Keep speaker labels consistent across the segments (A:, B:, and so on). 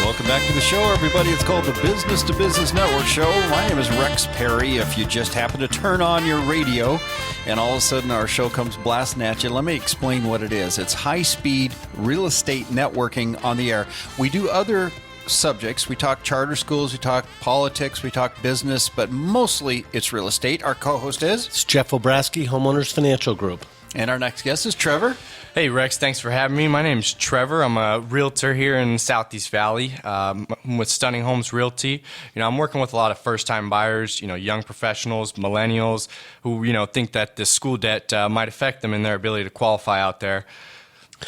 A: Welcome back to the show, everybody. It's called the Business to Business Network Show. My name is Rex Parry. If you just happen to turn on your radio and all of a sudden our show comes blasting at you, let me explain what it is. It's high-speed real estate networking on the air. We do other subjects. We talk charter schools, we talk politics, we talk business, but mostly it's real estate. Our co-host is?
B: It's Jeff Obrasky, Homeowners Financial Group.
A: And our next guest is Trevor.
C: Hey, Rex, thanks for having me. My name's Trevor. I'm a realtor here in Southeast Valley. I'm with Stunning Homes Realty. I'm working with a lot of first-time buyers, young professionals, millennials, who, think that the school debt might affect them in their ability to qualify out there.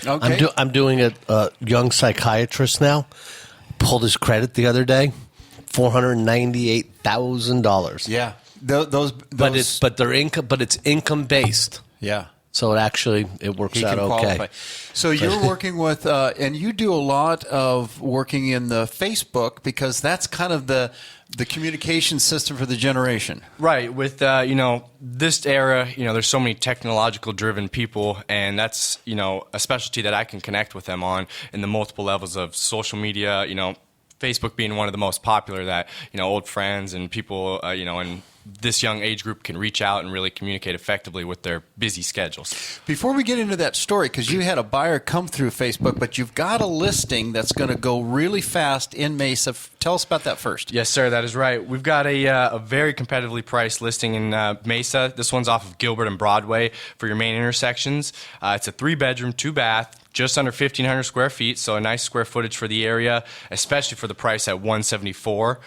B: Okay. I'm doing a young psychiatrist now. Pulled his credit the other day, $498,000.
A: Yeah.
B: But it's income based.
A: Yeah.
B: So it works out okay.
A: Qualify. So you're working with, and you do a lot of working in the Facebook because that's kind of the communication system for the generation.
C: Right. With, this era, there's so many technological driven people, and that's, a specialty that I can connect with them on in the multiple levels of social media, Facebook being one of the most popular that, old friends and people, in this young age group can reach out and really communicate effectively with their busy schedules.
A: Before we get into that story, because you had a buyer come through Facebook, but you've got a listing that's going to go really fast in Mesa. Tell us about that first.
C: Yes, sir, that is right. We've got a very competitively priced listing in Mesa. This one's off of Gilbert and Broadway for your main intersections. It's a 3-bedroom, 2-bath. Just under 1,500 square feet, so a nice square footage for the area, especially for the price at $174.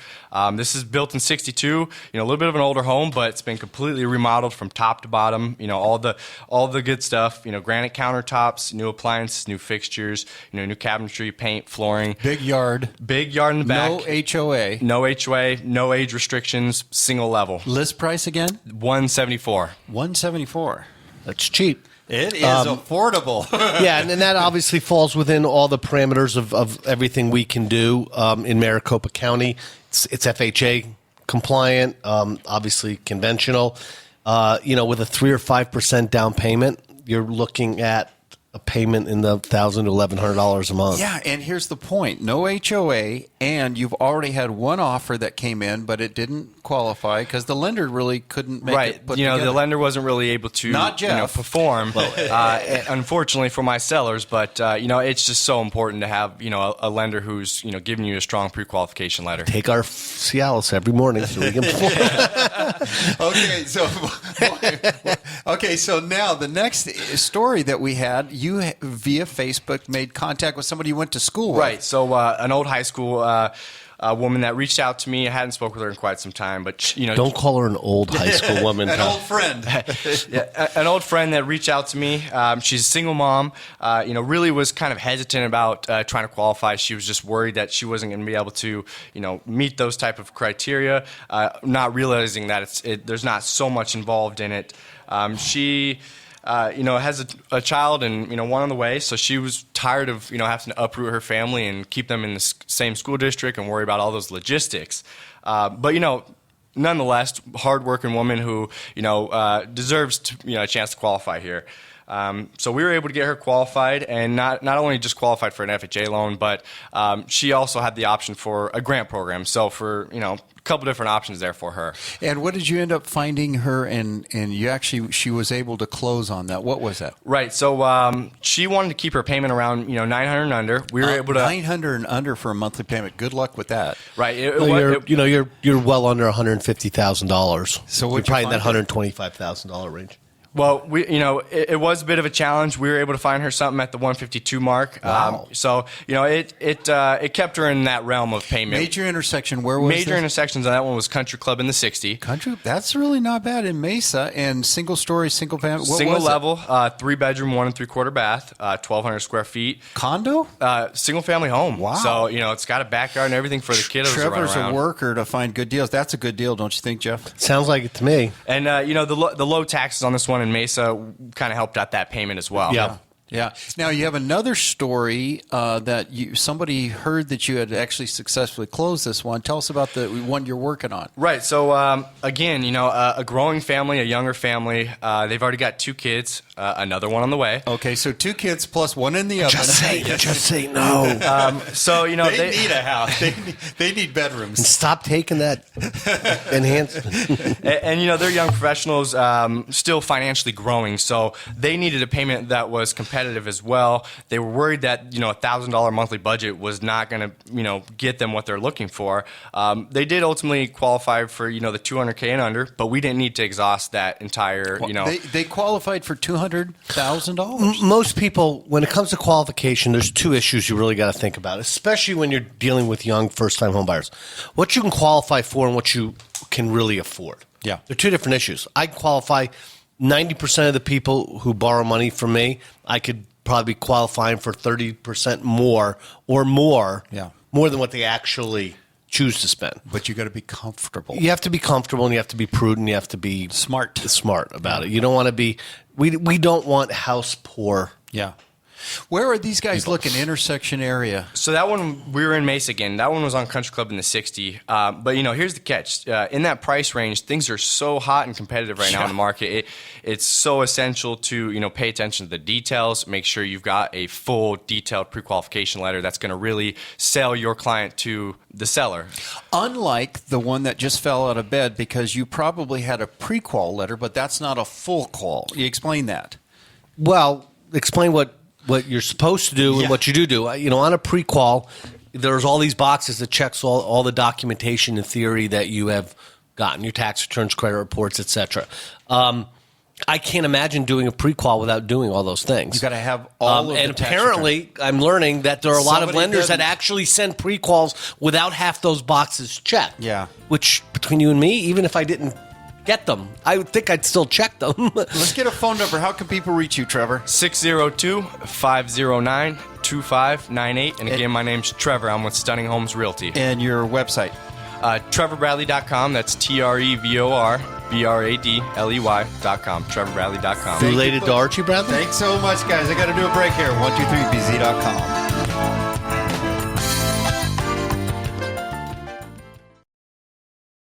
C: This is built in '62. A little bit of an older home, but it's been completely remodeled from top to bottom. All the good stuff. Granite countertops, new appliances, new fixtures. New cabinetry, paint, flooring.
A: Big yard in the back.
C: No HOA. No HOA. No age restrictions. Single level.
A: List price again?
C: $174.
A: $174.
B: That's cheap.
A: It is affordable.
B: Yeah, and that obviously falls within all the parameters of everything we can do in Maricopa County. It's FHA compliant, obviously conventional. With a 3 or 5% down payment, you're looking at a payment in the $1,000 to $1,100 a month.
A: Yeah, and here's the point. No HOA, and you've already had one offer that came in, but it didn't qualify because the lender really couldn't make it put together.
C: The lender wasn't really able to perform, unfortunately for my sellers. But, it's just so important to have, a lender who's, giving you a strong pre-qualification letter.
B: Take our Cialis every morning so we can
A: Okay, so now the next story that we had, you via Facebook made contact with somebody you went to school with.
C: Right. So an old high school woman that reached out to me. I hadn't spoken with her in quite some time, but
B: don't call her an old high school woman.
A: An old friend.
C: An old friend that reached out to me. She's a single mom. Really was kind of hesitant about trying to qualify. She was just worried that she wasn't going to be able to, meet those type of criteria. Not realizing that there's not so much involved in it. She has a child and, one on the way. So she was tired of, having to uproot her family and keep them in the same school district and worry about all those logistics. But nonetheless, hardworking woman who, deserves a chance to qualify here. So we were able to get her qualified, and not only just qualified for an FHA loan, but she also had the option for a grant program. So for, a couple different options there for her.
A: And what did you end up finding her, and she was able to close on that? What was that?
C: Right. So she wanted to keep her payment around, $900 and under. We were able to
A: $900 and under for a monthly payment. Good luck with that.
C: Right.
B: You're well under $150,000.
A: So
B: you're probably in that $125,000 range.
C: Well, it was a bit of a challenge. We were able to find her something at the 152 mark.
A: Wow.
C: It kept her in that realm of payment.
A: Major intersection, where was
C: Major
A: this?
C: Intersections on that one was Country Club in the 60.
A: Country, that's really not bad in Mesa. And single story, single family.
C: Single level, 3-bedroom, 1 3/4 bath, 1,200 square feet.
A: Condo?
C: Single family home.
A: Wow.
C: So it's got a backyard and everything for the kiddos.
A: Trevor's a worker to find good deals. That's a good deal, don't you think, Jeff?
B: Sounds like it to me.
C: And the low taxes on this one in Mesa kind of helped out that payment as well.
B: Yeah.
A: Yeah. Now you have another story that somebody heard that you had actually successfully closed this one. Tell us about the one you're working on.
C: Right. So again, a growing family, a younger family. They've already got 2 kids, another one on the way.
A: Okay, so 2 kids plus one in the oven.
B: Just say no.
C: So
A: They need a house. They need bedrooms.
B: And stop taking that enhancement.
C: and they're young professionals, still financially growing, so they needed a payment that was competitive as well. They were worried that $1,000 monthly budget was not going to get them what they're looking for. They did ultimately qualify for the $200K and under, but we didn't need to exhaust that entire
A: They qualified for $200,000.
B: Most people, when it comes to qualification, there's 2 issues you really got to think about, especially when you're dealing with young first-time home buyers. What you can qualify for and what you can really afford.
A: Yeah.
B: They're 2 different issues. I qualify 90% of the people who borrow money from me, I could probably be qualifying for 30% more or more, more than what they actually choose to spend.
A: But you got to be comfortable.
B: You have to be comfortable, and you have to be prudent. You have to be smart about it. You don't want to be. We don't want house poor.
A: Yeah. Where are these guys looking? Intersection area.
C: So that one, we were in Mesa again. That one was on Country Club in the 60. But here's the catch: in that price range, things are so hot and competitive right now in the market. It's so essential to pay attention to the details. Make sure you've got a full, detailed pre-qualification letter that's going to really sell your client to the seller.
A: Unlike the one that just fell out of bed, because you probably had a pre-qual letter, but that's not a full qual. You explain that.
B: Well, explain what you're supposed to do and what you do. On a pre-qual, there's all these boxes that checks all the documentation and theory that you have gotten, your tax returns, credit reports, etc. I can't imagine doing a pre-qual without doing all those things.
A: You got to have all of
B: and
A: the tax
B: apparently,
A: return.
B: I'm learning that there are a lot of
A: Somebody
B: lenders
A: doesn't.
B: that actually send pre-quals without half those boxes checked.
A: Yeah.
B: Which, between you and me, even if I didn't get them, I would think I'd still check them.
A: Let's get a phone number. How can people reach you, Trevor?
C: 602-509-2598. And again, my name's Trevor. I'm with Stunning Homes Realty.
A: And your website?
C: TrevorBradley.com. That's TrevorBradley.com. TrevorBradley.com.
B: Related to Archie Bradley?
A: Thanks so much, guys. I got to do a break here. 123bz.com.